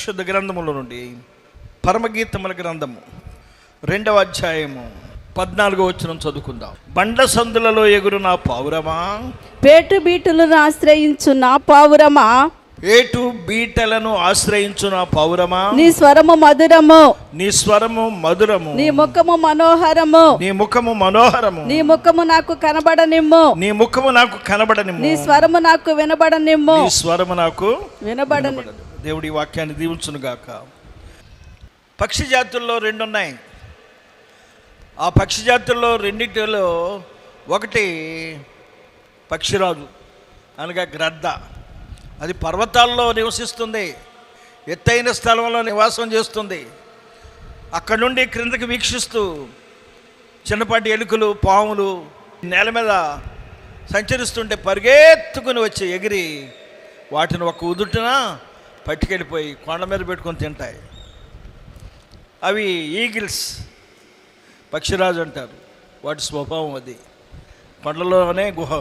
పరిశుద్ధ గ్రంథములో నుండి పరమగీతముల గ్రంథము 2వ అధ్యాయము 14వ వచనం చదువుకుందాం. బండ సందులలో ఎగురు నా పావురమా, పేటు బీటులను ఆశ్రయించు నా పావురమా, ఏటు బీటలను ఆశ్రయించు నా పౌరమా, నీ స్వరము మధురము, నీ స్వరము మధురము, నీ ముఖము మనోహరము, నీ ముఖము మనోహరము, నీ ముఖము నాకు కనబడనిమ్ము, నీ ముఖము నాకు కనబడనిమ్ము, నీ స్వరము నాకు వినబడనిమ్ము, నీ స్వరము నాకు వినబడని. దేవుడి వాక్యాన్ని దీవించును గాక. పక్షి జాతుల్లో 2 ఉన్నాయి. ఆ పక్షి జాతుల్లో రెండింటిలో ఒకటి పక్షిరాజు అనగా గ్రద్ద. అది పర్వతాల్లో నివసిస్తుంది, ఎత్తైన స్థలంలో నివాసం చేస్తుంది. అక్కడి నుండి క్రిందకి వీక్షిస్తూ చిన్నపాటి ఎలుకలు, పాములు నేల మీద సంచరిస్తుంటే పరిగెత్తుకుని వచ్చి ఎగిరి వాటిని ఒక ఉదుటిన పట్టుకెళ్ళిపోయి కొండ మీద పెట్టుకొని తింటాయి. అవి ఈగిల్స్, పక్షిరాజు అంటారు. వాటి స్వభావం అది, కొండలోనే గుహ.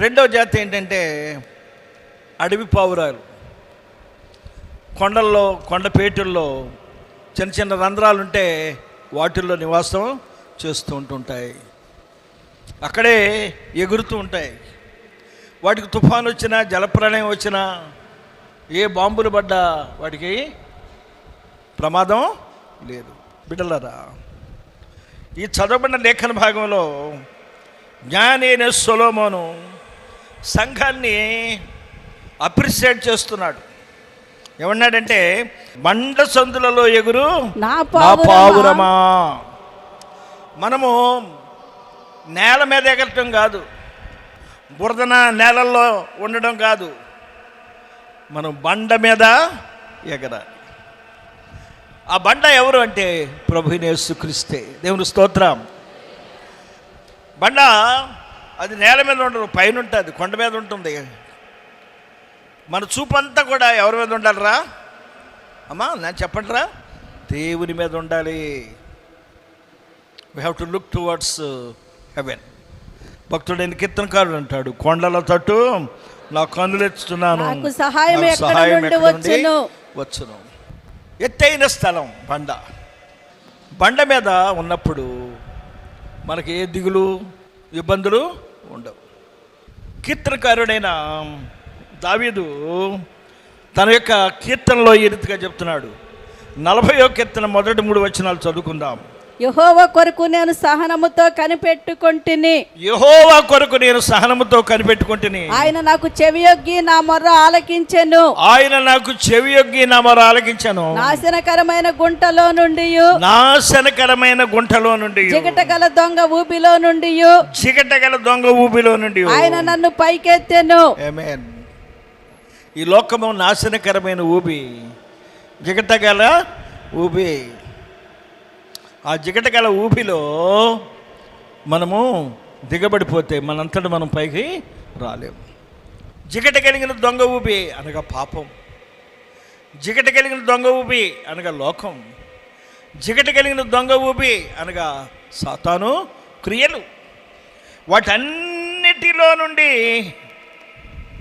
రెండవ జాతి ఏంటంటే అడవి పావురాలు. కొండల్లో, కొండపేటుల్లో చిన్న చిన్న రంధ్రాలు ఉంటే వాటిల్లో నివాసం చేస్తూ ఉంటుంటాయి, అక్కడే ఎగురుతూ ఉంటాయి. వాటికి తుఫాను వచ్చినా, జలప్రళయం వచ్చినా, ఏ బాంబులు పడ్డా వాటికి ప్రమాదం లేదు. బిడ్డలారా, ఈ చదవబడిన లేఖన భాగంలో జ్ఞాని అయిన సొలొమోను సంఘాన్ని అప్రిషియేట్ చేస్తున్నాడు. ఏమన్నాడంటే, బండ సందులలో ఎగురు నా పావురమా. మనము నేల మీద ఎగరటం కాదు, బురదన నేలల్లో ఉండడం కాదు, మనం బండ మీద ఎగరాలి. ఆ బండ ఎవరు అంటే ప్రభువైన యేసుక్రీస్తే. దేవుని స్తోత్రం. బండ అది నేల మీద ఉండదు, పైన ఉంటుంది, కొండ మీద ఉంటుంది. మన చూపంతా కూడా ఎవరి మీద ఉండాలిరా అమ్మా? నేను చెప్పండిరా, దేవుని మీద ఉండాలి. We have to look towards heaven. భక్తుడైన కీర్తనకారుడు అంటాడు, కొండల తట్టు నా కన్నులెత్తుతున్నాను, నాకు సహాయం ఎక్కడ నుండి వచ్చును. ఎత్తైన స్థలం బండ. బండ మీద ఉన్నప్పుడు మనకి ఏ దిగులు, ఇబ్బందులు ఉండవు. కీర్తనకారుడైన దావీదు తన యొక్క కీర్తనలో ఈ రీతిగా చెప్తున్నాడు. 40వ కీర్తన మొదటి 3 వచనాలు చదువుకుందాం. యెహోవా కొరకు నేను సహనముతో కనిపెట్టుకొంటిని, యెహోవా కొరకు నేను సహనముతో కనిపెట్టుకొంటిని. ఆయన నాకు చెవియొగ్గి నా మొర్ర ఆలకించెను, ఆయన నాకు చెవియొగ్గి నా మొర్ర ఆలకించెను. నాశనకరమైన గుంటలో నుండి, నాశనకరమైన గుంటలో నుండి, జిగటగల దొంగ ఊబిలో నుండి, జిగటగల దొంగ ఊబిలో నుండి ఆయన నన్ను పైకెత్తెను. ఆమేన్. ఈ లోకము నాశనకరమైన ఊబి, జిగటగల ఊబి. ఆ జిగటగల ఊబిలో మనము దిగబడిపోతే మనంతట మనం పైకి రాలేము. జిగట కలిగిన దొంగ ఊబి అనగా పాపం, జిగట కలిగిన దొంగ ఊబి అనగా లోకం, జిగట కలిగిన దొంగ ఊబి అనగా సాతాను క్రియలు. వాటన్నిటిలో నుండి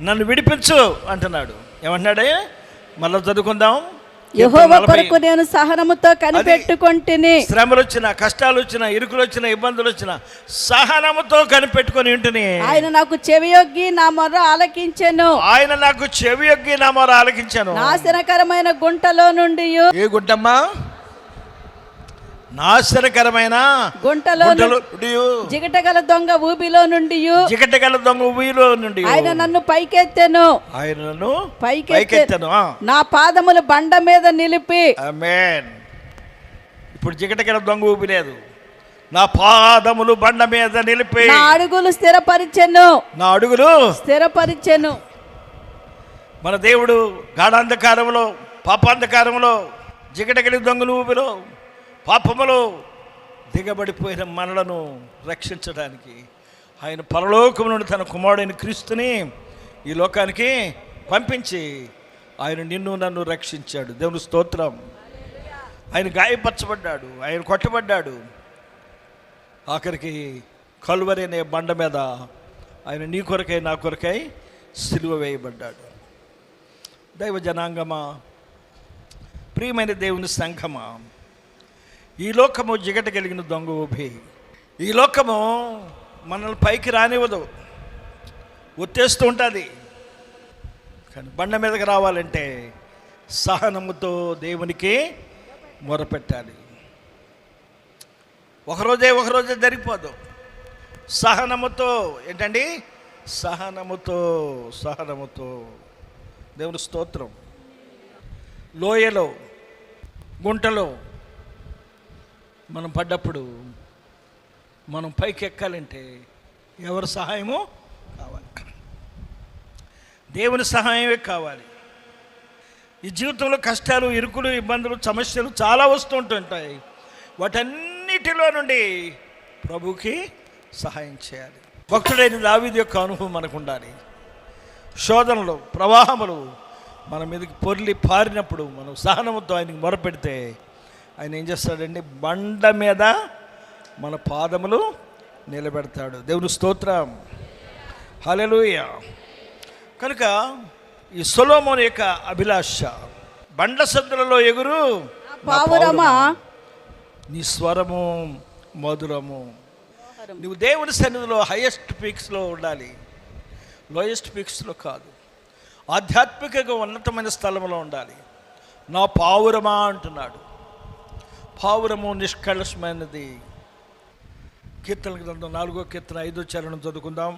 నన్ను విడిపించు అంటున్నాడు. ఏమంటున్నాడే? మళ్ళీ చదువుకుందాం. యెహోవా కొరకు నేను సహనముతో కనిపెట్టుకొంటిని. శ్రమలు వచ్చినా, కష్టాలు వచ్చినా, ఇరుకులు వచ్చినా, ఇబ్బందులు వచ్చినా సహనముతో కనిపెట్టుకొని ఉంటుని ఆయన నాకు చెవియొగ్గి నా మొర్ర ఆలకించెను. ఆయన నాకు చెవియొగ్గి నా మొర్ర ఆలకించెను. నాశనకరమైన గుంటలో నుండి, ఏ గుంటమ్మా? నాశనకరమైన గుంటలో నుండి, జిగటగల దొంగ ఊబిలో నుండి, జిగటగల దొంగ ఊబిలో నుండి ఆయన నన్ను పైకెత్తెను. ఆయన నన్ను పైకెత్తెను. నా పాదములు బండ మీద నిలిపి. ఆమేన్. ఇప్పుడు జిగటగల దొంగ ఊబి లేదు. నా పాదములు బండ మీద నిలిపి నా అడుగులు స్థిరపరిచెను. నా అడుగులు స్థిరపరిచెను. మన దేవుడు గాఢాంధకారంలో, పాపాంధకారంలో, జిగటగలి దొంగల ఊబిలో, పాపములో దిగబడిపోయిన మనలను రక్షించడానికి ఆయన పరలోకం నుండి తన కుమారుడైన క్రీస్తుని ఈ లోకానికి పంపించి ఆయన నిన్ను నన్ను రక్షించాడు. దేవుని స్తోత్రం. ఆయన గాయపరచబడ్డాడు, ఆయన కొట్టబడ్డాడు. ఆఖరికి కలువరి అనే బండ మీద ఆయన నీ కొరకై నా కొరకై సిలువ వేయబడ్డాడు. దైవ జనాంగమా, ప్రియమైన దేవుని సంఘమా, ఈ లోకము జిగట కలిగిన దొంగ ఊబి. ఈ లోకము మనల్ని పైకి రానివ్వదు, ఒత్తేస్తూ ఉంటుంది. కానీ బండ మీదకి రావాలంటే సహనముతో దేవునికి మొరపెట్టాలి. ఒకరోజే జరిగిపోదు. సహనముతో ఏంటండి? సహనముతో దేవుని స్తోత్రం. లోయలో గుంటలో మనం పడ్డప్పుడు మనం పైకి ఎక్కాలంటే ఎవరి సహాయము కావాలి? దేవుని సహాయమే కావాలి. ఈ జీవితంలో కష్టాలు, ఇరుకులు, ఇబ్బందులు, సమస్యలు చాలా వస్తూ ఉంటుంటాయి. వాటన్నిటిలో నుండి ప్రభుకి సహాయం చేయాలి. భక్తుడైన దావీదు యొక్క అనుభవం మనకు ఉండాలి. శోధనలు, ప్రవాహములు మన మీదకి పొర్లి పారినప్పుడు మనం సహనముతో ఆయనకి మొరపెడితే ఆయన ఏం చేస్తాడండి? బండ మీద మన పాదములు నిలబెడతాడు. దేవుని స్తోత్రం, హల్లెలూయా. కనుక ఈ సొలొమోను యొక్క అభిలాష, బండ సందులలో ఎగురు పావురమా, నీ స్వరము మధురము. నువ్వు దేవుని సన్నిధిలో హైయెస్ట్ పీక్స్లో ఉండాలి, లోయెస్ట్ పీక్స్లో కాదు. ఆధ్యాత్మికంగా ఉన్నతమైన స్థలంలో ఉండాలి. నా పావురమా అంటున్నాడు. పావురము నిష్కళషమైనది. కీర్తన గ్రంథం 4వ కీర్తన 5వ చరణం చదువుకుందాం.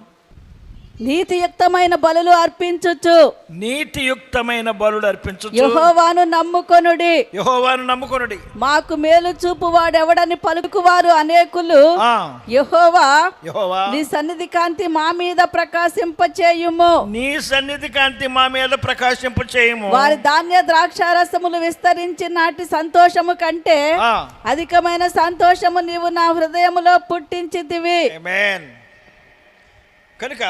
నీతియుక్తమైన బలులు అర్పించుచు, నీతియుక్తమైన బలులు అర్పించుచు, యెహోవాను నమ్ముకొనుడి. మాకు మేలు చూపు వాడెవడని పలుకువారు అనేకులు. యెహోవా నీ సన్నిధి కాంతి మా మీద ప్రకాశింపచేయుము. నీ సన్నిధి కాంతి మా మీద ప్రకాశింపచేయుము. వారి ధాన్య ద్రాక్షారసములు విస్తరించి నాటి సంతోషము కంటే అధికమైన సంతోషము నీవు నా హృదయములో పుట్టించితివి. ఆమేన్. కనుక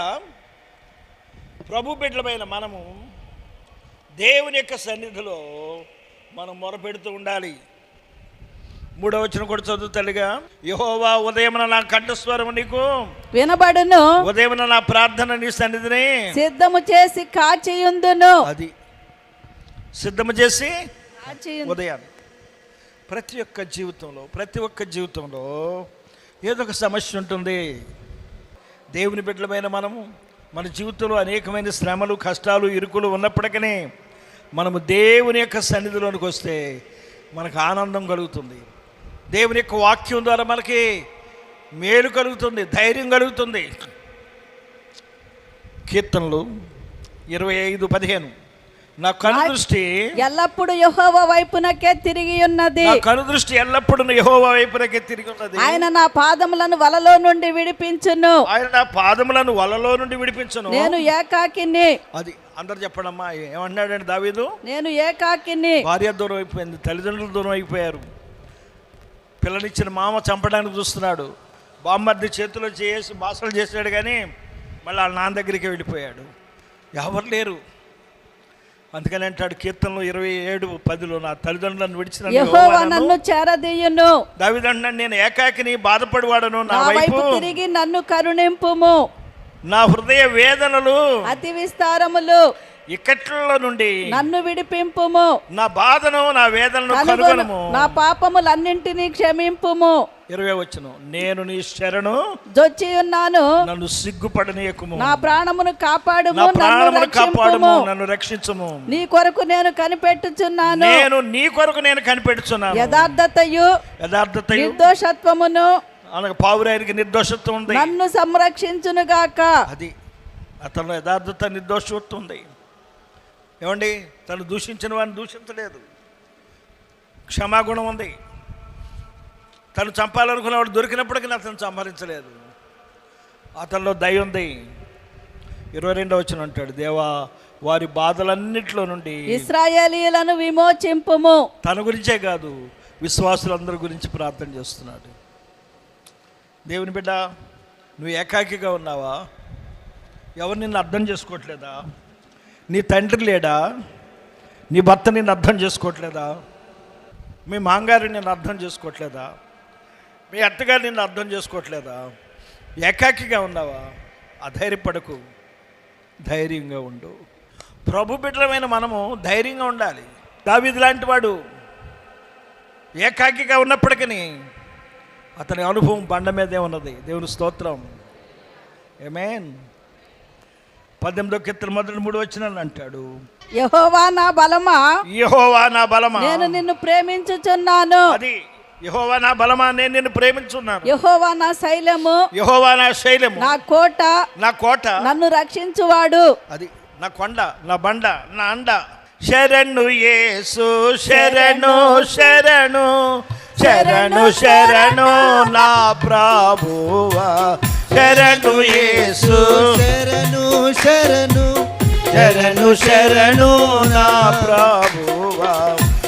ప్రభు బిడ్డలమైన మనము దేవుని యొక్క సన్నిధిలో మనం మొరపెడుతూ ఉండాలి. 3వ వచనం కూడా చదువుతాడుగా. యెహోవా ఉదయమున నా కంఠస్వరము నీకు వినబడును, ఉదయమున నా ప్రార్థన నీ సన్నిధిని సిద్ధము చేసి కాచియుందును. అది సిద్ధము చేసి ఉదయాన్ని. ప్రతి ఒక్క జీవితంలో ఏదో ఒక సమస్య ఉంటుంది. దేవుని బిడ్డలమైన మనము మన జీవితంలో అనేకమైన శ్రమలు, కష్టాలు, ఇరుకులు ఉన్నప్పటికీ మనము దేవుని యొక్క సన్నిధిలోనికి వస్తే మనకు ఆనందం కలుగుతుంది. దేవుని యొక్క వాక్యం ద్వారా మనకి మేలు కలుగుతుంది, ధైర్యం కలుగుతుంది. కీర్తనలు 25:15 నా కనుదృష్టి ఎల్లప్పుడు యెహోవా వైపునకే తిరిగి ఉన్నది. నా కనుదృష్టి ఎల్లప్పుడు యెహోవా వైపునకే తిరిగి ఉన్నది. ఆయన నా పాదములను వలలో నుండి విడిపించును. నేను ఏకాకిని. అది అందరు చెప్పడమ్మా. ఏమన్నాడండి దావీదు? నేను ఏకాకిని. భార్య దూరం అయిపోయింది, తల్లిదండ్రులు దూరం అయిపోయారు, పిల్లనిచ్చిన మామ చంపడానికి చూస్తున్నాడు, బామ్మర్ది చేతిలో చేసి బాసలు చేశాడు, కానీ మళ్ళీ వాళ్ళ నాన్న దగ్గరికి వెళ్ళిపోయాడు, ఎవరు లేరు. అందుకని అంటాడు కీర్తనలు 27:10 నా తల్లిదండ్రులను విడిచిన యెహోవా నన్ను చేరదీయును. దావీదు అంటున్నాడు, నేను ఏకాకిని, బాధపడివాడను, నా వైపు తిరిగి నన్ను కరుణింపుము. నా హృదయ వేదనలు అతి విస్తారములు, ఇక్కట్లలో నుండి నన్ను విడిపింపుము. నా బాధను, నా వేదనను కనుగొనుము. నా పాపములన్నింటినీ క్షమింపుము. 20వ వచనం, నేను నీ శరణు జొచ్చి ఉన్నాను, నన్ను సిగ్గుపడనీయకుము. నా ప్రాణమును కాపాడుము, నన్ను రక్షించుము. నీ కొరకు నేను కనిపెట్టుచున్నాను. నేను కనిపెట్టుచున్నాను. యథార్థతయు నిర్దోషత్వమును, అనగా పావురానికి నిర్దోషత్వం ఉంది, నన్ను సంరక్షించును గాక. అది అతను యథార్థత, నిర్దోషత్వం ఉంది. ఏమండి, తను దూషించిన వాడిని దూషించలేదు, క్షమాగుణం ఉంది. తను చంపాలనుకున్నవాడు దొరికినప్పటికీ అతను సంహరించలేదు, అతనిలో దయ ఉంది. 22వ వచనం అంటాడు, దేవా వారి బాధలన్నిటిలో నుండి ఇశ్రాయేలీయులను విమోచింపుము. తన గురించే కాదు, విశ్వాసులందరి గురించి ప్రార్థన చేస్తున్నాడు. దేవుని బిడ్డ, నువ్వు ఏకాకిగా ఉన్నావా? ఎవరు నిన్ను అర్థం చేసుకోవట్లేదా? నీ తండ్రి లేడా? నీ భర్త నిన్ను అర్థం చేసుకోవట్లేదా? మీ మాంగారు నిన్ను అర్థం చేసుకోవట్లేదా? మీ అత్తగారు నిన్ను అర్థం చేసుకోవట్లేదా? ఏకాకిగా ఉన్నావా? అధైర్యపడకు, ధైర్యంగా ఉండు. ప్రభు బిడ్డలమైన మనము ధైర్యంగా ఉండాలి. దావీదు లాంటి వాడు ఏకాకిగా ఉన్నప్పటికీ అతని అనుభవం బండ మీదే ఉన్నది. దేవుని స్తోత్రం. ఆమేన్. 18వ కీర్తన 3 అంటాడు, యెహోవా నా బలమా, యెహోవా నా బలమా, నేను నిన్ను ప్రేమించుచున్నాను. అది యెహోవా నా బలమా, నేను నిన్ను ప్రేమించున్నాను. యెహోవా నా శైలము, యెహోవా నా శైలము, నా కోట, నా కోట, నన్ను రక్షించువాడు. అది నా కొండ, నా బండ, నా అండ. శరణు యేసు, శరణు శరణు శరణు శరణు నా ప్రభువా, శరణు యేసు, శరణు శరణు శరణు శరణు నా ప్రభువా,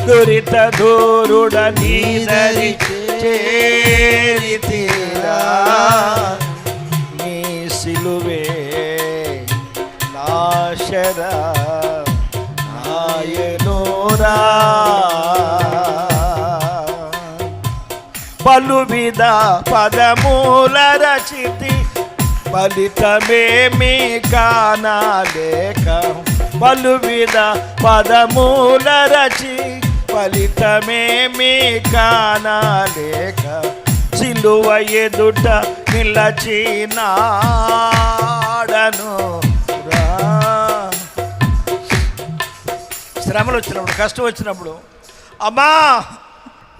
దురిత దూరుడ నీదరి చేరితిరా, నీ సిలువే నాశరా నాయనోరా, పలువిధ పదమూల రచితి ఫలితమేమి కానలేక, పలువిధ పదమూల రచి ఫలితమేమి కానలేక, సిలువ ఎదుట నిలచినాడను రా. శ్రమలు వచ్చినప్పుడు, కష్టం వచ్చినప్పుడు, అమ్మా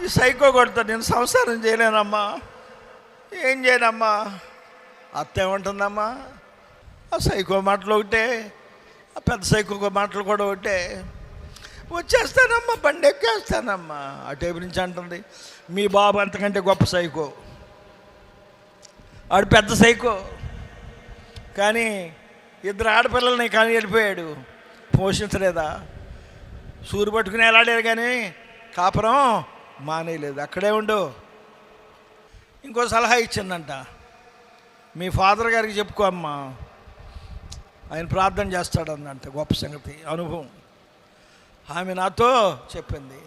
ఈ సైకో కొడతా, నేను సంసారం చేయలేనమ్మా, ఏం చేయనమ్మా. అత్త ఏమంటుందమ్మా, ఆ సైకో మాటలు ఒకటే, ఆ పెద్ద సైకో మాటలు కూడా ఒకటే, వచ్చేస్తానమ్మా, బండి ఎక్కేస్తానమ్మా. ఆ టైపు నుంచి అంటుంది, మీ బాబు అంతకంటే గొప్ప సైకో, ఆడు పెద్ద సైకో. కానీ 2 ఆడపిల్లల్ని కానీ వెళ్ళిపోయాడు, పోషించలేదా? సూరు పట్టుకుని వెళ్ళాడారు కానీ కాపురం మానేయలేదు, అక్కడే ఉండు. ఇంకో సలహా ఇచ్చిందంట, మీ ఫాదర్ గారికి చెప్పుకో అమ్మా, ఆయన ప్రార్థన చేస్తాడన్నంట. గొప్ప సంగతి, అనుభవం. ఆమె నాతో చెప్పింది,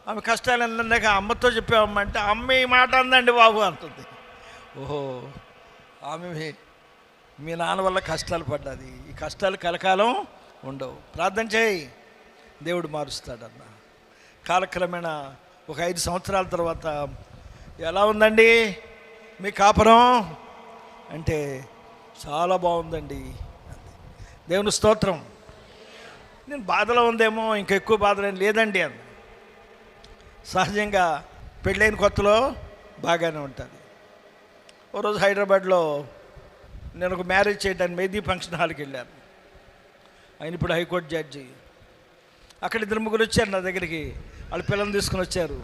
ఆమె కష్టాలు ఏంటంటే అమ్మతో చెప్పావమ్మ అంటే, అమ్మ ఈ మాట అందండి బాబు అంటుంది. ఓహో, ఆమె మీ నాన్న వల్ల కష్టాలు పడ్డది, ఈ కష్టాలు కలకాలం ఉండవు, ప్రార్థన చేయి, దేవుడు మారుస్తాడన్న. కాలక్రమేణా ఒక 5 సంవత్సరాల తర్వాత, ఎలా ఉందండి మీ కాపురం అంటే, చాలా బాగుందండి. దేవుని స్తోత్రం. నేను బాధలో ఉందేమో, ఇంకా ఎక్కువ బాధలు లేదండి అని. సహజంగా పెళ్ళైన కొత్తలో బాగానే ఉంటుంది. ఓ రోజు హైదరాబాద్లో నేను ఒక మ్యారేజ్ చేయడానికి మెహదీ ఫంక్షన్ హాల్కి వెళ్ళాను. ఆయన ఇప్పుడు హైకోర్టు జడ్జి. అక్కడ 2-3 వచ్చారు నా దగ్గరికి, వాళ్ళ పిల్లల్ని తీసుకుని వచ్చారు.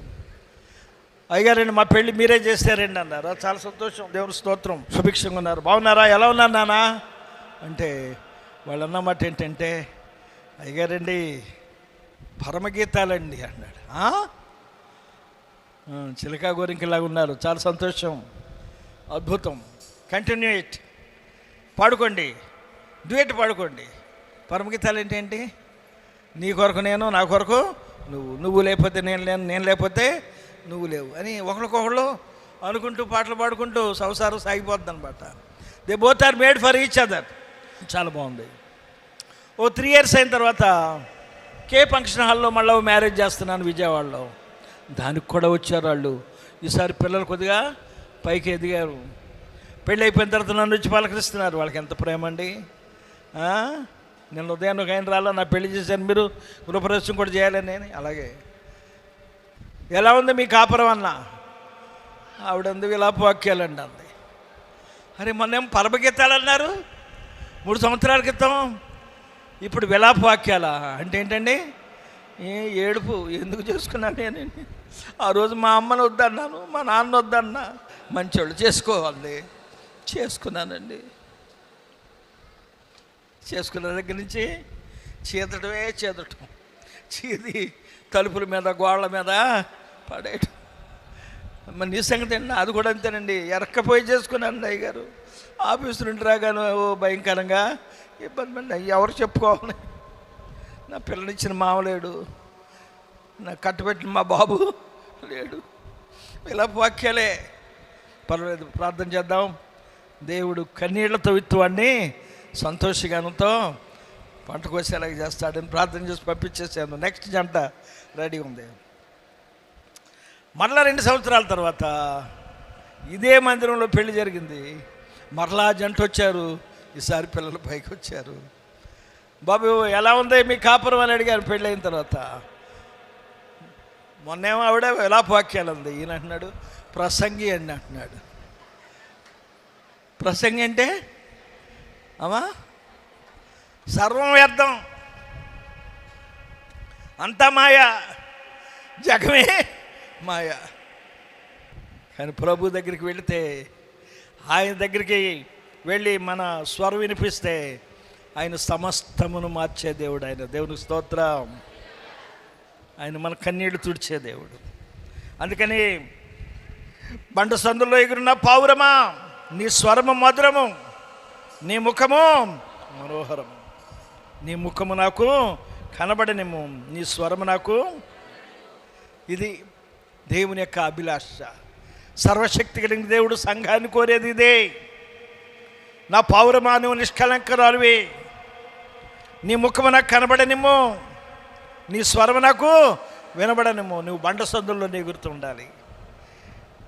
అయ్యారండి మా పెళ్ళి మీరే చేస్తారండి అన్నారు. చాలా సంతోషం, దేవుని స్తోత్రం. సుభిక్షంగా ఉన్నారు, బాగున్నారా, ఎలా ఉన్నారు నాన్న అంటే, వాళ్ళు అన్నమాట ఏంటంటే, అయ్యారండి పరమగీతాలండి అన్నాడు. చిలకా గోరింకలాగా ఉన్నారు, చాలా సంతోషం, అద్భుతం. కంటిన్యూ ఇట్, పాడుకోండి, డ్యూయట్ పాడుకోండి. పరమగీతాలు ఏంటి? నీ కొరకు నేను, నా కొరకు నువ్వు, నువ్వు లేకపోతే నేను లేను, నేను లేకపోతే నువ్వు లేవు అని ఒకరికొకళ్ళు అనుకుంటూ పాటలు పాడుకుంటూ సంసారం సాగిపోద్ది అనమాట. They both are made for each other. చాలా బాగుంది. ఓ 3 years అయిన తర్వాత కే ఫంక్షన్ హాల్లో మళ్ళీ మ్యారేజ్ చేస్తున్నాను విజయవాడలో. దానికి కూడా వచ్చారు వాళ్ళు. ఈసారి పిల్లలు కొద్దిగా పైకి ఎదిగారు. పెళ్ళి అయిపోయిన తర్వాత నన్ను వచ్చి పలకరిస్తున్నారు. వాళ్ళకి ఎంత ప్రేమ అండి. నేను ఉదయాన్ని ఒక ఆయన రాలా, నా పెళ్లి చేశాను, మీరు గృహప్రవేశం కూడా చేయాలని. నేను అలాగే, ఎలా ఉంది మీ కాపురం అన్న, ఆవిడంది విలాప వాక్యాలండి అంది. అరే మొన్నేమో పరమగీతాలు అన్నారు 3 సంవత్సరాల క్రితం, ఇప్పుడు విలాప వాక్యాలా అంటే ఏంటండి? ఏడుపు ఎందుకు చేసుకున్నాను నేను? ఆ రోజు మా అమ్మని వద్దన్నాను, మా నాన్న వద్దన్నా, మంచోళ్ళు చేసుకోవాలి, చేసుకున్నానండి. చేసుకున్న దగ్గర నుంచి చీదటమే చీదటం, చీది తలుపుల మీద గోళ్ళ మీద పడేయటం. మరి నీ సంగతి అండి, అది కూడా అంతేనండి. ఎరక్కపోయి చేసుకున్నాను అయ్యగారు. ఆఫీసు నుండి రాగాను భయంకరంగా ఇబ్బంది పడి, ఎవరు చెప్పుకోవాలి? నా పిల్లనిచ్చిన మామ లేడు, నా కట్టుబెట్టిన మా బాబు లేడు. ఇలా వాక్యాలే. పర్వాలేదు, ప్రార్థన చేద్దాం. దేవుడు కన్నీళ్లతో విత్తువాడిని సంతోషగానంతో పంట కోసేలాగా చేస్తాడని ప్రార్థన చేసి పంపించేసాను. నెక్స్ట్ జంట రెడీ ఉంది. మరలా 2 సంవత్సరాల తర్వాత ఇదే మందిరంలో పెళ్లి జరిగింది. మరలా జంట వచ్చారు. ఈసారి పిల్లలు పైకి వచ్చారు. బాబు ఎలా ఉంది మీ కాపురం అని అడిగారు పెళ్ళి అయిన తర్వాత. మొన్నేమో ఆవిడ విలాపవాక్యాలు ఉంది, ఈయన అంటున్నాడు ప్రసంగి అని అంటున్నాడు. ప్రసంగి అంటే అమ్మా సర్వం వ్యర్థం, అంతా మాయ, జగమే మాయ. కానీ ప్రభు దగ్గరికి వెళితే, ఆయన దగ్గరికి వెళ్ళి మన స్వరం వినిపిస్తే ఆయన సమస్తమును మార్చే దేవుడు. ఆయన దేవునికి స్తోత్రం. ఆయన మన కన్నీళ్లు తుడిచే దేవుడు. అందుకని బండ సందులో ఎగురున్న పావురమా, నీ స్వరము మధురము, నీ ముఖము మనోహరము. నీ ముఖము నాకు కనబడనేమో, నీ స్వరము నాకు. ఇది దేవుని యొక్క అభిలాష. సర్వశక్తి కలిగిన దేవుడు సంఘాన్ని కోరేది ఇదే. నా పావురమా, నువ్వు నిష్కలంకరాలువి, నీ ముఖము నాకు కనబడనేమో, నీ స్వరము నాకు వినబడనేమో. నువ్వు బండ సందుల్లో ఎగురుతూ ఉండాలి.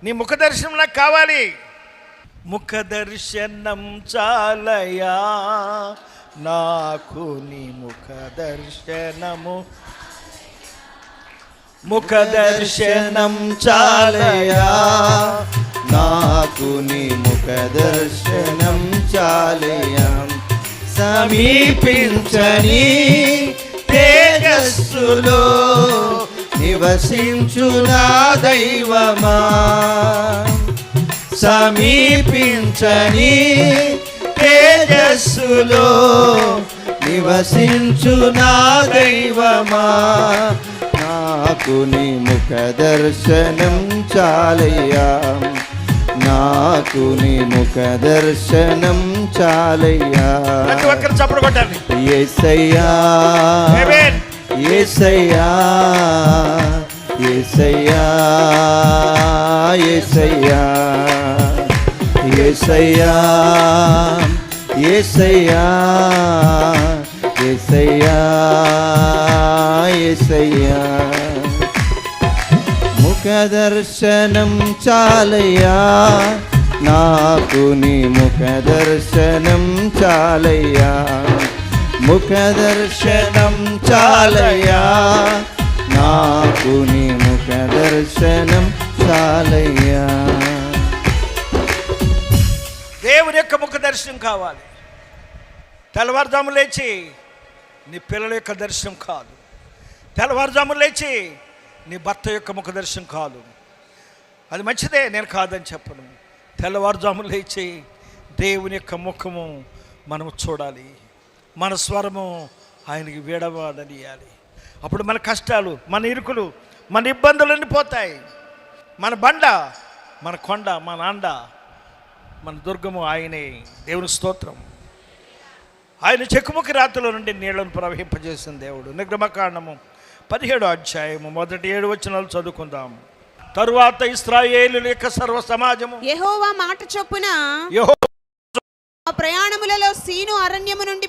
నీ ముఖ దర్శనం నాకు కావాలి. ముఖ దర్శనం చాలయా నాకు, నీ ముఖ దర్శనము. ముఖ దర్శనం చాలయా నాకు, నీ ముఖ దర్శనం చాలయా. సమీపించని తేజస్సులో నివసించు నా దైవమా, సమీపించని తేజస్సులో నివసించు నా దైవమా, నాకు నీ ముఖ దర్శనం చాలయ్యా, నాకు నీ ముఖ దర్శనం చాలయ్యా. ప్రతి ఒక్కరు చప్పుడు కొట్టాలి. యేసయ్యా యేసయ్యా యేసయ్యా యేసయ్యా యేసయ్యా యేసయ్యా యేసయ్యా యేసయ్యా. ముఖ దర్శనం చాలయ్యా నాకు, నీ ముఖ దర్శనం చాలయ్యా, ముఖ దర్శనం చాలయ్యా నాకు, నీ ముఖ దర్శనం చాలయ్యా. దేవుని యొక్క ముఖ దర్శనం కావాలి. తెల్లవారుజాము లేచి నీ పిల్లల యొక్క దర్శనం కాదు, తెల్లవారుజాము లేచి నీ భర్త యొక్క ముఖ దర్శనం కాదు. అది మంచిదే, నేను కాదని చెప్పను. తెల్లవారుజాము లేచి దేవుని యొక్క ముఖము మనము చూడాలి. మన స్వరము ఆయనకి వీడవాడనియాలి. అప్పుడు మన కష్టాలు, మన ఇరుకులు, మన ఇబ్బందులన్నీ పోతాయి. మన బండ, మన కొండ, మన అండ, మన దుర్గము ఆయనే. దేవుని స్తోత్రం. ఆయన చెక్కుముకి రాత్రిలో నుండి నీళ్లను ప్రవహింపజేసిన దేవుడు. నిర్గమకాండము 17వ అధ్యాయము 1-7 వచనాలు చదువుకుందాం. తరువాత ఇశ్రాయేలుల యొక్క సర్వ సమాజము యెహోవా మాట చొప్పున ప్రయాణములలో సీను అరణ్యము నుండి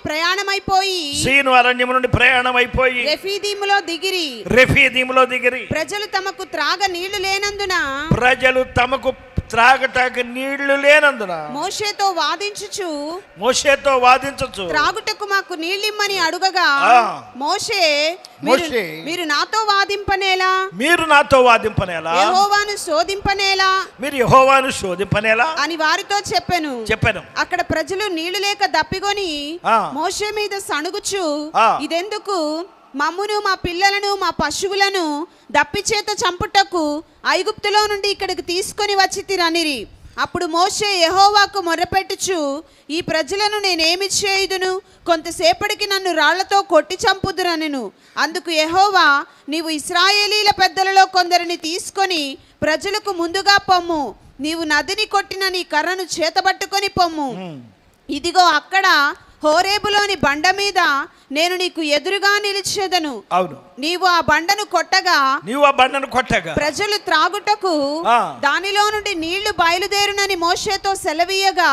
ప్రయాణమైపోయి రెఫీదీములో దిగిరి. ప్రజలు తమకు త్రాగటానికి నీళ్లు లేనందున మోషేతో వాదించుచు త్రాగుటకు మాకు నీళ్ళిమ్మని అడుగగా, మోషే మీరు నాతో వాదింపనేలా, యెహోవాను శోధింపనేలా అని వారితో చెప్పెను. అక్కడ ప్రజలు నీళ్లు లేక దప్పిగొని మోషే మీద సణుగుచు, ఇదెందుకు? మమ్మును, మా పిల్లలను, మా పశువులను దప్పిచేత చంపుటకు ఐగుప్తులో నుండి ఇక్కడికి తీసుకొని వచ్చితిరనిరి. అప్పుడు మోషే యెహోవాకు మొర్రపెట్టుచు, ఈ ప్రజలను నేనేమి చేయుదును? కొంతసేపటికి నన్ను రాళ్లతో కొట్టి చంపుదురనెను. అందుకు యెహోవా, నీవు ఇశ్రాయేలీల పెద్దలలో కొందరిని తీసుకొని ప్రజలకు ముందుగా పొమ్ము. నీవు నదిని కొట్టిన నీ కర్రను చేతబట్టుకొని పొమ్ము. ఇదిగో అక్కడ హోరేబులోని బండ మీద నేను నీకు ఎదురుగా నిలిచేదను. అవును, నీవు ఆ బండను కొట్టగా ప్రజలు త్రాగుటకు దానిలో నుండి నీళ్లు బయలుదేరునని మోషేతో సెలవీయగా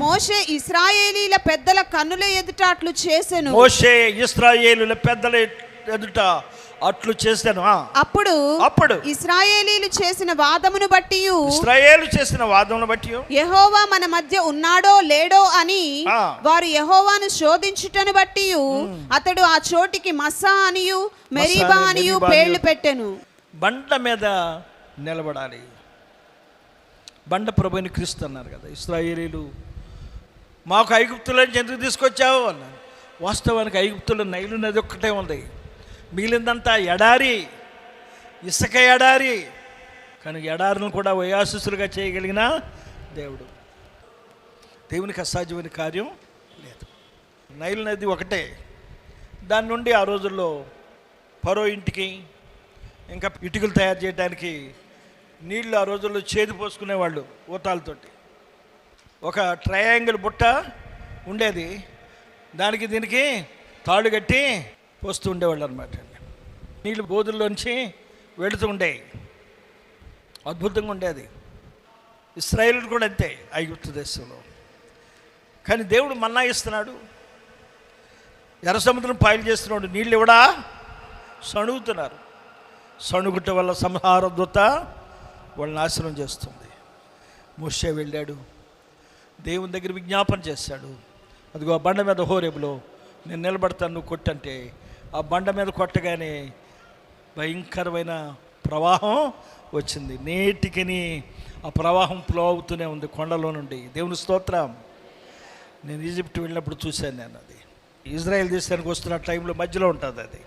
మోషే ఇశ్రాయేలీల పెద్దల కన్నుల ఎదుట అట్లు చేసెను. మోషే ఇశ్రాయేలుల పెద్దల ఎదుట అట్లు చేశాను. అప్పుడు ఇశ్రాయేలీలు చేసిన వాదమును బట్టి యెహోవా మన మధ్య ఉన్నాడో లేడో అని వారు యెహోవాను శోధించుటను బట్టి అతడు ఆ చోటికి మస్సా అనియు మెరీబా అనియు పేర్లు పెట్టెను. బండ మీద నిలబడాలి. బండ ప్రభుని క్రీస్తు అన్నారు కదా. ఇశ్రాయేలీలు మాకు ఐగుప్తులను ఎందుకు తీసుకొచ్చావు అన్నారు. వాస్తవానికి ఐగుప్తులో నైలు నది ఒక్కటే ఉంది, మిగిలిందంతా ఎడారి, ఇసుక ఎడారి. కానీ ఎడారును కూడా వయాసులుగా చేయగలిగిన దేవుడు. దేవునికి అసాధ్యమైన కార్యం లేదు. నైలు నది ఒకటే. దాని నుండి ఆ రోజుల్లో ఫరో ఇంటికి ఇంకా ఇటుకలు తయారు చేయడానికి నీళ్ళు ఆ రోజుల్లో చేదు పోసుకునేవాళ్ళు ఊతాలతోటి. ఒక ట్రయాంగిల్ బుట్ట ఉండేది, దానికి దీనికి తాళ్ళు కట్టి పోస్తూ ఉండేవాళ్ళు అనమాట. నీళ్ళు బోధుల్లోంచి వెళుతూ ఉండేవి. అద్భుతంగా ఉండేది. ఇశ్రాయేలు కూడా అంతే ఐగుప్తు దేశంలో. కానీ దేవుడు మన్నా ఇస్తున్నాడు, ఎర్ర సముద్రం పాయలు చేస్తున్నాడు, నీళ్ళు ఇవ్వడా సణుగుతున్నారు. సణుగుట వల్ల సంహార దూత వాళ్ళని నాశనం చేస్తుంది. మోషే వెళ్ళాడు, దేవుని దగ్గర విజ్ఞాపన చేశాడు. అదిగో ఆ బండ మీద హోరేబులో నేను నిలబడతాను, నువ్వు కొట్టంటే ఆ బండ మీద కొట్టగానే భయంకరమైన ప్రవాహం వచ్చింది. నేటికి ఆ ప్రవాహం ఫ్లో అవుతూనే ఉంది కొండలో నుండి. దేవుని స్తోత్రం. నేను ఈజిప్ట్ వెళ్ళినప్పుడు చూశాను నేను. అది ఇజ్రాయెల్ దేశానికి వస్తున్న టైంలో మధ్యలో ఉంటుంది అది.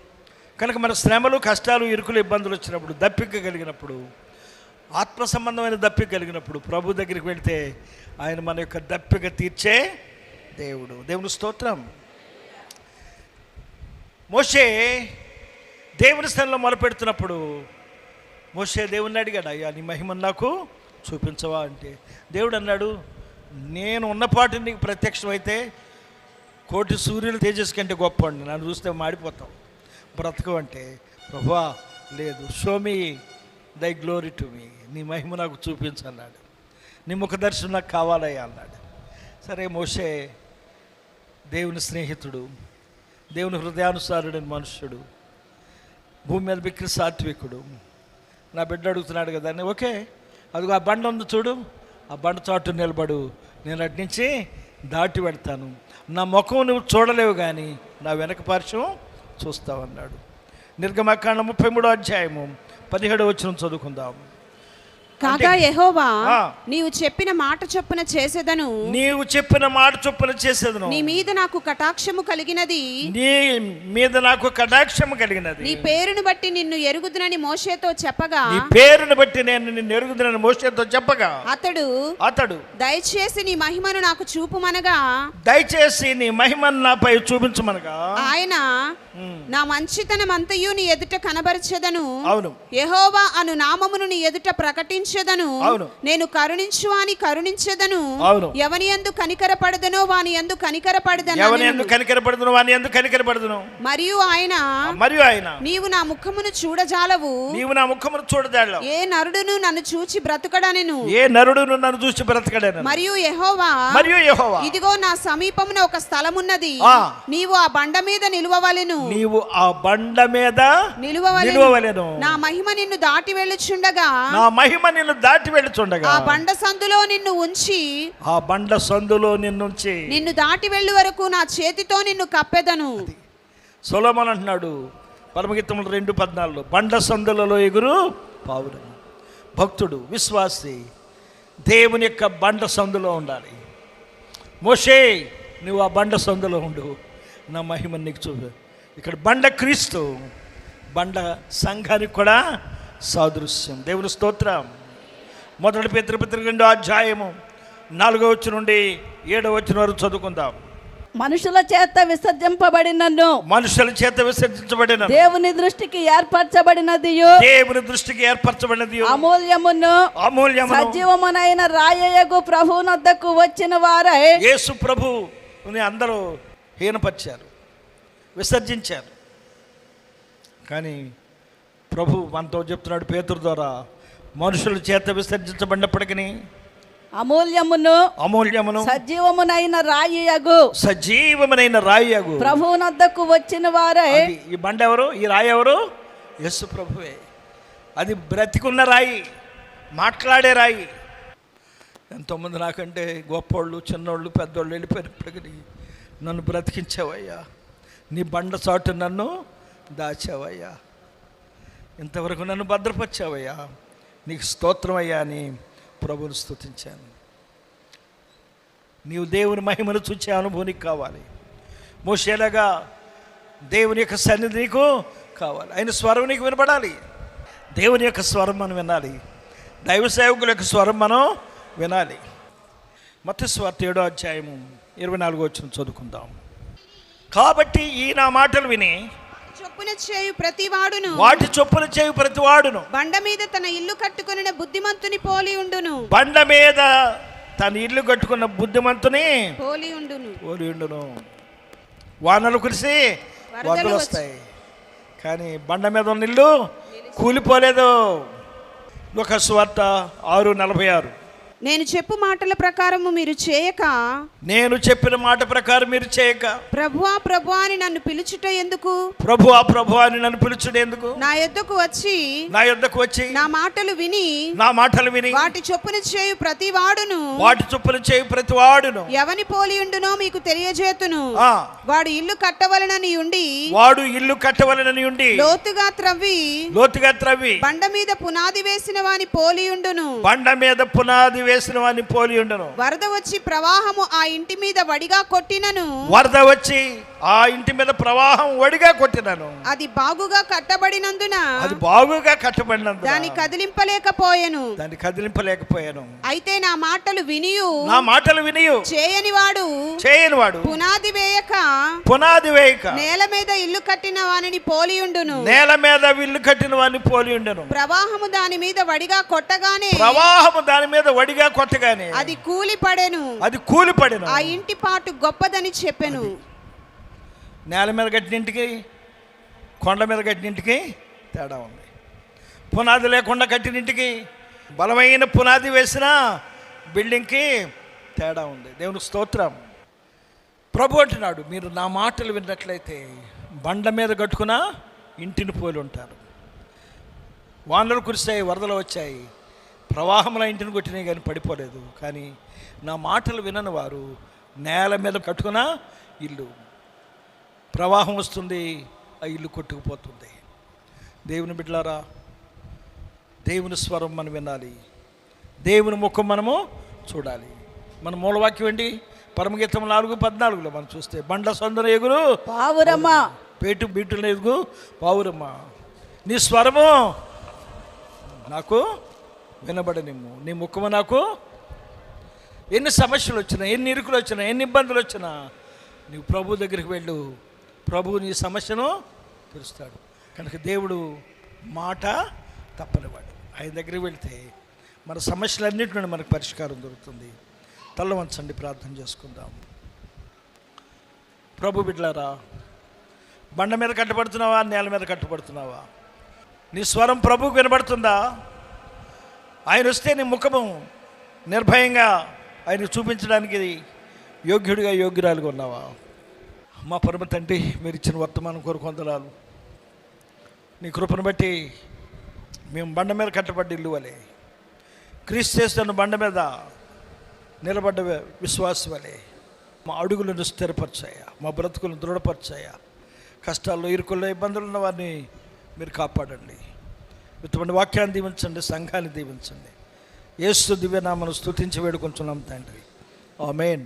కనుక మన శ్రమలు, కష్టాలు, ఇరుకులు, ఇబ్బందులు వచ్చినప్పుడు, దప్పిక కలిగినప్పుడు, ఆత్మ సంబంధమైన దప్పిక కలిగినప్పుడు ప్రభు దగ్గరికి వెళ్తే ఆయన మన యొక్క దప్పిక తీర్చే దేవుడు. దేవుని స్తోత్రం. మోషే దేవుని స్థలంలో మొరపెడుతున్నప్పుడు మోషే దేవుణ్ణి అడిగాడు, అయ్యా నీ మహిమను నాకు చూపించవా అంటే దేవుడు అన్నాడు, నేను ఉన్నపాటు నీకు ప్రత్యక్షమైతే కోటి సూర్యులు తేజస్ కంటే గొప్ప అండి, నన్ను చూస్తే మాడిపోతాం, బ్రతకం అంటే ప్రభువా లేదు, షో మీ దై గ్లోరీ టు మీ, నీ మహిమ నాకు చూపించన్నాడు, నీ ముఖదర్శనం నాకు కావాలయ్యా అన్నాడు. సరే మోషే దేవుని స్నేహితుడు, దేవుని హృదయానుసారుడైన మనుష్యుడు, భూమి మీద బిక్కి సాత్వికుడు. నా బిడ్డ అడుగుతున్నాడు కదా అని, ఓకే అదిగో ఆ బండ ఉంది చూడు, ఆ బండ చాటు నిలబడు, నేను అటు నుంచి దాటి వెళ్తాను, నా ముఖం నువ్వు చూడలేవు కానీ నా వెనక పార్శ్వం చూస్తావన్నాడు. నిర్గమకాండం 33వ అధ్యాయము 17వ వచనం చదువుకుందాం. కాగా యెహోవా నీవు చెప్పిన మాట చొప్పున చేసేదను, నీవు చెప్పిన మాట చొప్పున చేసేదను, నీ మీద నాకు కటాక్షము కలిగినది, నీ మీద నాకు కటాక్షము కలిగినది, నీ పేరును బట్టి నిన్ను ఎరుగుదునని మోషేతో చెప్పగా, నీ పేరును బట్టి నేను నిన్ను ఎరుగుదునని మోషేతో చెప్పగా, అతడు దయచేసి నీ మహిమను నాకు చూపుమనగా, దయచేసి నీ మహిమను నాపై చూపించమనగా, ఆయన నా మంచితనం అంతయు నీ ఎదుట కనబరచెదను, అవును యెహోవా అను నామమును నీ ఎదుట ప్రకటించెదను, నేను కరుణించు అని కరుణించెదను, ఎవని యందు కనికరపడదనో వాని యందు కనికరపడదను, ఎవని యందు కనికరపడదనో వాని యందు కనికరపడదను. మరియు ఆయన నీవు నా ముఖమును చూడజాలవు, నీవు నా ముఖమును చూడజాలవు, ఏ నరుడును నన్ను చూచి బ్రతకడనెను, ఏ నరుడును నన్ను చూచి బ్రతకడను. మరియు యెహోవా ఇదిగో నా సమీపమున ఒక స్థలమున్నది, నీవు ఆ బండ మీద నిలువవలెను, నీవు ఆ బండ మీద నిలువవలెను, నా మహిమ నిన్ను దాటి వెళ్ళుచుండగా, నా మహిమ నిన్ను దాటి వెళ్ళుచుండగా, ఆ బండ సందులో నిన్ను ఉంచి, ఆ బండ సందులో నిన్నుంచి, నిన్ను దాటి వెళ్ళు వరకు నా చేతితో నిన్ను కప్పెదను. సొలొమోను అంటున్నాడు పరమగీతములు 2:14, బండ సందులలో ఎగురు పావురము. భక్తుడు, విశ్వాసి దేవుని యొక్క బండ సందులో ఉండాలి. మోషే నువ్వు ఆ బండ సందులో ఉండు, నా మహిమ నీకు చూపు. ఇక్కడ బండ క్రీస్తు, బండ సంఘానికి కూడా సాదృశ్యం. దేవుని స్తోత్రం. 1 పేతురు 2వ అధ్యాయము 4వ వచనం నుండి 7వ వచనం వరకు చదువుకుందాం. మనుషుల చేత విసర్జింపబడినను, మనుషుల చేత విసర్జించబడిన, దేవుని దృష్టికి ఏర్పరచబడినది, దేవుని దృష్టికి ఏర్పరచబడినది, అమూల్యమును సజీవమునైన రాయయగు ప్రభువునొద్దకు వచ్చిన వారై, యేసు ప్రభువుని అందరూ హీనపరిచారు, విసర్జించారు. కానీ ప్రభు మనతో చెప్తున్నాడు పేతురు ద్వారా, మనుషుల చేత విసర్జించబడినప్పటికీ అమూల్యమును సజీవమునైన రాయియగు ప్రభువునొద్దకు వచ్చిన వారే. ఈ బండ ఎవరు? ఈ రాయి ఎవరు? యేసు ప్రభువే. అది బ్రతికున్న రాయి, మాట్లాడే రాయి. ఎంతోమంది నాకంటే గొప్పోళ్ళు, చిన్నోళ్ళు, పెద్దోళ్ళు వెళ్ళిపోయినప్పటికీ నన్ను బ్రతికించావయ్యా, నీ బండ చాటు నన్ను దాచావయ్యా, ఇంతవరకు నన్ను భద్రపరిచావయ్యా, నీకు స్తోత్రం అయ్యా అని ప్రభువుని స్తుతించాను. నీవు దేవుని మహిమను చూసే అనుభూనికి కావాలి. మోషేలాగా దేవుని యొక్క సన్నిధి నీకు కావాలి. ఆయన స్వరం నీకు వినపడాలి. దేవుని యొక్క స్వరం మనం వినాలి. దైవ సేవకుల యొక్క స్వరం మనం వినాలి. మత్తయి సువార్త 7వ అధ్యాయము 24వ వచనం చదువుకుందాం. కాబట్టి ఈ నా మాటలు విని వాటి చొప్పున చేయు ప్రతివాడును బండ మీద తన ఇల్లు కట్టుకున్న బుద్ధిమంతుని పోలి ఉండును. బండ మీద తన ఇల్లు కట్టుకున్న బుద్ధిమంతుని పోలి ఉండును. వానలు కురిసి వరదలు వస్తాయి, కానీ బండ మీద ఉన్న ఇల్లు కూలిపోలేదు. లూకా సువార్త 6:46. నేను చెప్పు మాటల ప్రకారము మీరు చేయక, నేను చెప్పిన మాట ప్రకారం మీరు చేయక, ప్రభువా ప్రభువా అని నన్ను పిలుచుట ఎందుకు? ప్రభువా ప్రభువా అని నన్ను పిలుచుట ఎందుకు? నా యొద్దకు వచ్చి నా మాటలు విని వాటి చొప్పున చేయు ప్రతివాడును ఎవని పోలి ఉండునో మీకు తెలియజేతును. వాడు ఇల్లు కట్టవలనని ఉండి లోతుగా త్రవ్వి బండ మీద పునాది వేసిన వాని పోలి ఉండును. వరద వచ్చి ప్రవాహము ఆ ఇంటి మీద వడిగా కొట్టినను అది బాగుగా కట్టబడినందున దాన్ని కదిలింపలేకపోయాను. అయితే నా మాటలు వినియు చేయని వాడు పునాది వేయక నేల మీద ఇల్లు కట్టిన వానిని పోలి ఉండును. ప్రవాహము దాని మీద వడిగా కొట్టగానే అది కూలిపడెను. ఆ ఇంటి పాటు గొప్పదని చెప్పెను. నేల మీద కట్టినింటికి కొండ మీద కట్టినింటికి తేడా ఉంది. పునాది లేకుండా కట్టినింటికి, బలమైన పునాది వేసిన బిల్డింగ్కి తేడా ఉంది. దేవునికి స్తోత్రం. ప్రభు అంటున్నాడు, మీరు నా మాటలు విన్నట్లయితే బండ మీద కట్టుకున్న ఇంటిని పోలి ఉంటారు. వానలు కురిశాయి, వరదలు వచ్చాయి, ప్రవాహంలో ఇంటిని కొట్టినాయి కానీ పడిపోలేదు. కానీ నా మాటలు వినని వారు నేల మీద కట్టుకున్న ఇల్లు, ప్రవాహం వస్తుంది, ఆ ఇల్లు కొట్టుకుపోతుంది. దేవుని బిడ్డలారా, దేవుని స్వరం మనం వినాలి, దేవుని ముఖం మనము చూడాలి. మన మూలవాక్యం ఏంటి? పరమగీతం 4:14 మనం చూస్తే, బండ సొందర ఎగురు పావురమ్మ, పేటు బీటుల ఎగురు పావురమ్మ, నీ స్వరము నాకు వినబడనిమ్ము, నీ ముఖము నాకు. ఎన్ని సమస్యలు వచ్చినా, ఎన్ని ఇరుకులు వచ్చినా, ఎన్ని ఇబ్బందులు వచ్చినా నీవు ప్రభు దగ్గరికి వెళ్ళు. ప్రభువు నీ సమస్యను తీరుస్తాడు. కనుక దేవుడు మాట తప్పనివాడు. ఆయన దగ్గరికి వెళ్తే మన సమస్యలన్నింటి నుండి మనకు పరిష్కారం దొరుకుతుంది. తల్ల వంచండి, ప్రార్థన చేసుకుందాం. ప్రభు బిడ్డలారా, బండ మీద కట్టబడుతున్నావా, నేల మీద కట్టబడుతున్నావా? నీ స్వరం ప్రభువుకు వినబడుతుందా? ఆయన వస్తే నీ ముఖము నిర్భయంగా ఆయన చూపించడానికి యోగ్యుడిగా, యోగ్యురాలుగా ఉన్నావా? మా పరమ తండ్రి, మీరు ఇచ్చిన వర్తమానం కొరకు వందనాలు. నీ కృపను బట్టి మేము బండ మీద కట్టబడ్డ ఇల్లు వలె, క్రీస్తు చేస్తున్న బండ మీద నిలబడ్డ విశ్వాసం వలె మా అడుగులను స్థిరపరచాయా, మా బ్రతుకులను దృఢపరచాయా. కష్టాల్లో, ఇరుకుల్లో, ఇబ్బందులు ఉన్న వారిని మీరు కాపాడండి. ఇటువంటి వాక్యాన్ని దీవించండి, సంఘాన్ని దీవించండి. యేసు దివ్యనామమును స్తుతించి వేడుకొంచున్నాం తండ్రి. ఆమేన్.